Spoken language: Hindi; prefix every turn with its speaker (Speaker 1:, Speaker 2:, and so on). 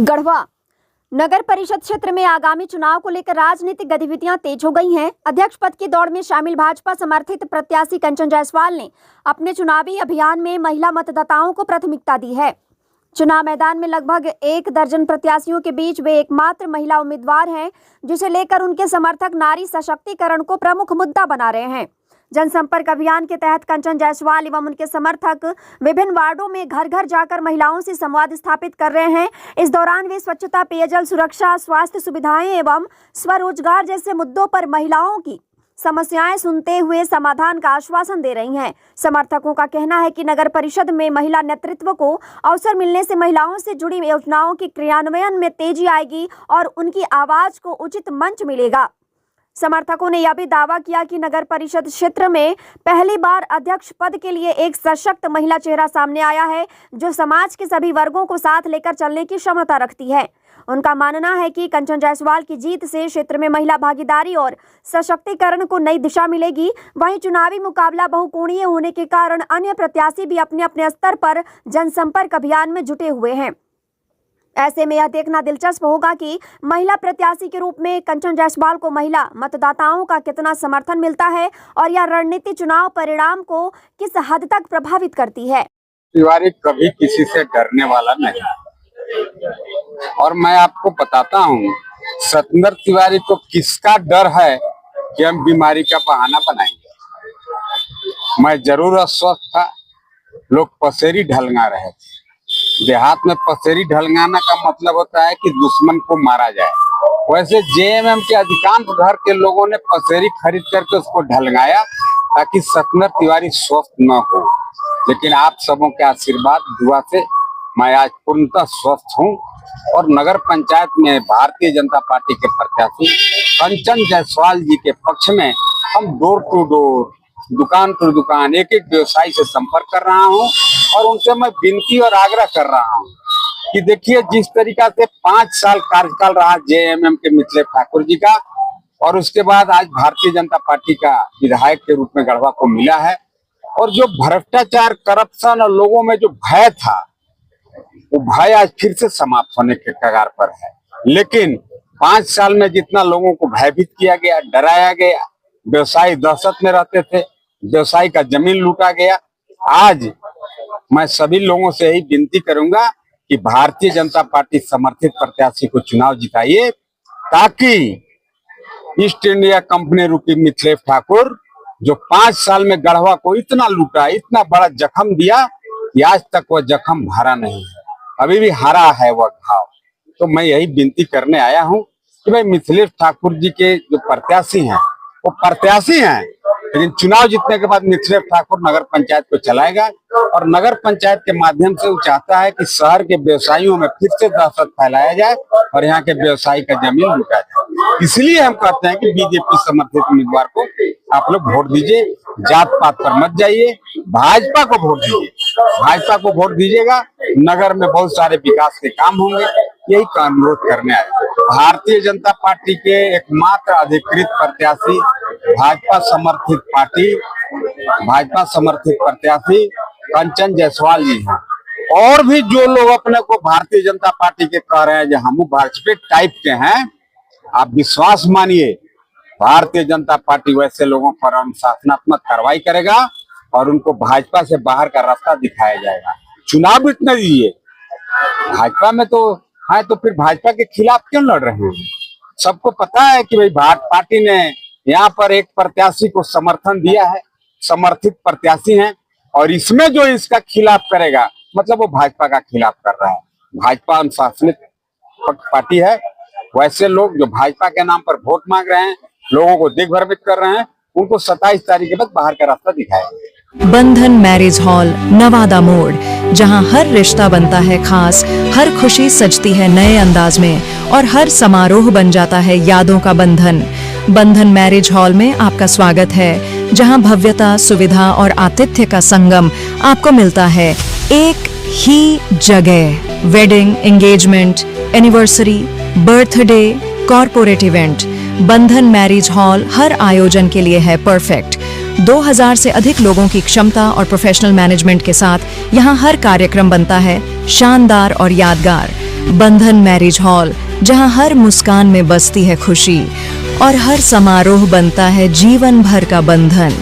Speaker 1: गढ़वा नगर परिषद क्षेत्र में आगामी चुनाव को लेकर राजनीतिक गतिविधियां तेज हो गई हैं। अध्यक्ष पद की दौड़ में शामिल भाजपा समर्थित प्रत्याशी कंचन जायसवाल ने अपने चुनावी अभियान में महिला मतदाताओं को प्राथमिकता दी है। चुनाव मैदान में लगभग 1 दर्जन प्रत्याशियों के बीच वे एकमात्र महिला उम्मीदवार हैं, जिसे लेकर उनके समर्थक नारी सशक्तिकरण को प्रमुख मुद्दा बना रहे हैं। जनसंपर्क अभियान के तहत कंचन जायसवाल एवं उनके समर्थक विभिन्न वार्डों में घर घर जाकर महिलाओं से संवाद स्थापित कर रहे हैं। इस दौरान वे स्वच्छता, पेयजल सुरक्षा, स्वास्थ्य सुविधाएं एवं स्वरोजगार जैसे मुद्दों पर महिलाओं की समस्याएं सुनते हुए समाधान का आश्वासन दे रही हैं। समर्थकों का कहना है कि नगर परिषद में महिला नेतृत्व को अवसर मिलने से महिलाओं से जुड़ी योजनाओं की क्रियान्वयन में तेजी आएगी और उनकी आवाज को उचित मंच मिलेगा। समर्थकों ने यह भी दावा किया कि नगर परिषद क्षेत्र में पहली बार अध्यक्ष पद के लिए एक सशक्त महिला चेहरा सामने आया है, जो समाज के सभी वर्गों को साथ लेकर चलने की क्षमता रखती है। उनका मानना है कि कंचन जायसवाल की जीत से क्षेत्र में महिला भागीदारी और सशक्तिकरण को नई दिशा मिलेगी। वहीं चुनावी मुकाबला बहुकोणीय होने के कारण अन्य प्रत्याशी भी अपने अपने स्तर पर जनसंपर्क अभियान में जुटे हुए हैं। ऐसे में यह देखना दिलचस्प होगा कि महिला प्रत्याशी के रूप में कंचन जायसवाल को महिला मतदाताओं का कितना समर्थन मिलता है और यह रणनीति चुनाव परिणाम को किस हद तक प्रभावित करती है।
Speaker 2: तिवारी कभी किसी से डरने वाला नहीं, और मैं आपको बताता हूँ सत्येंद्र तिवारी को किसका डर है कि हम बीमारी का बहाना बनाएंगे। मैं जरूर अस्वस्थ था, लोग पसेरी ढलगा रहे थे। देहात में पसेरी ढलगाना का मतलब होता है कि दुश्मन को मारा जाए। वैसे जेएमएम के अधिकांश घर के लोगों ने पसेरी खरीद करके उसको ढलगाया ताकि सत्येंद्र तिवारी स्वस्थ न हो। लेकिन आप सबों के आशीर्वाद दुआ से मैं आज पूर्णतः स्वस्थ हूँ और नगर पंचायत में भारतीय जनता पार्टी के प्रत्याशी कंचन जायसवाल जी के पक्ष में हम डोर टू डोर, दुकान टू दुकान, एक एक व्यवसायी से संपर्क कर रहा हूं और उनसे मैं विनती और आग्रह कर रहा हूं कि देखिए, जिस तरीका से 5 साल कार्यकाल रहा जेएमएम के मिथिलेश ठाकुर जी का, और उसके बाद आज भारतीय जनता पार्टी का विधायक के रूप में गढ़वा को मिला है, और जो भ्रष्टाचार, करप्शन और लोगों में जो भय था, वो भय आज फिर से समाप्त होने के कगार पर है। लेकिन 5 साल में जितना लोगों को भयभीत किया गया, डराया गया, व्यवसायी दहशत में रहते थे, व्यवसायी का जमीन लूटा गया, आज मैं सभी लोगों से यही विनती करूंगा कि भारतीय जनता पार्टी समर्थित प्रत्याशी को चुनाव जिताइए, ताकि ईस्ट इंडिया कंपनी रूपी मिथिलेश ठाकुर जो 5 साल में गढ़वा को इतना लूटा, इतना बड़ा जख्म दिया कि आज तक वह जख्म भरा नहीं है, अभी भी हरा है वह घाव। तो मैं यही विनती करने आया हूं कि भाई मिथिलेश ठाकुर जी के जो प्रत्याशी हैं वो प्रत्याशी हैं, लेकिन चुनाव जीतने के बाद मिथिलेश ठाकुर नगर पंचायत को चलाएगा और नगर पंचायत के माध्यम से वो चाहता है कि शहर के व्यवसायियों में फिर से दहशत फैलाया जाए और यहाँ के व्यवसायी का जमीन लूटा जाए। इसलिए हम कहते हैं कि बीजेपी समर्थित उम्मीदवार को आप लोग वोट दीजिए, जात पात पर मत जाइए, भाजपा को वोट दीजिए। भाजपा को वोट दीजिएगा, नगर में बहुत सारे विकास के काम होंगे, यही का अनुरोध करने आए। भारतीय जनता पार्टी के एकमात्र अधिकृत प्रत्याशी भाजपा समर्थित प्रत्याशी कंचन जायसवाल जी हैं। और भी जो लोग अपने को भारतीय जनता पार्टी के कह रहे हैं जो हम भाजपा टाइप के हैं, आप विश्वास मानिए, भारतीय जनता पार्टी वैसे लोगों पर अनुशासनात्मक कार्रवाई करेगा और उनको भाजपा से बाहर का रास्ता दिखाया जाएगा। चुनाव जीतने दीजिए, भाजपा में तो है, तो फिर भाजपा के खिलाफ क्यों लड़ रहे हैं। सबको पता है कि भाई भारत पार्टी ने यहाँ पर एक प्रत्याशी को समर्थन दिया है, समर्थित प्रत्याशी हैं, और इसमें जो इसका खिलाफ करेगा मतलब वो भाजपा का खिलाफ कर रहा है। भाजपा अनुशासित पार्टी है, वैसे लोग जो भाजपा के नाम पर वोट मांग रहे हैं, लोगों को दिग्भ्रमित कर रहे हैं, उनको 27 तारीख के बाद बाहर का रास्ता दिखाएंगे।
Speaker 3: बंधन मैरिज हॉल, नवादा मोड़, जहां हर रिश्ता बनता है खास, हर खुशी सजती है नए अंदाज में और हर समारोह बन जाता है यादों का बंधन। बंधन मैरिज हॉल में आपका स्वागत है, जहां भव्यता, सुविधा और आतिथ्य का संगम आपको मिलता है एक ही जगह। Wedding, engagement, anniversary, birthday, corporate event, बंधन मैरिज हॉल हर आयोजन के लिए है परफेक्ट। 2000 से अधिक लोगों की क्षमता और प्रोफेशनल मैनेजमेंट के साथ यहाँ हर कार्यक्रम बनता है शानदार और यादगार। बंधन मैरिज हॉल, जहां हर मुस्कान में बसती है खुशी और हर समारोह बनता है जीवन भर का बंधन।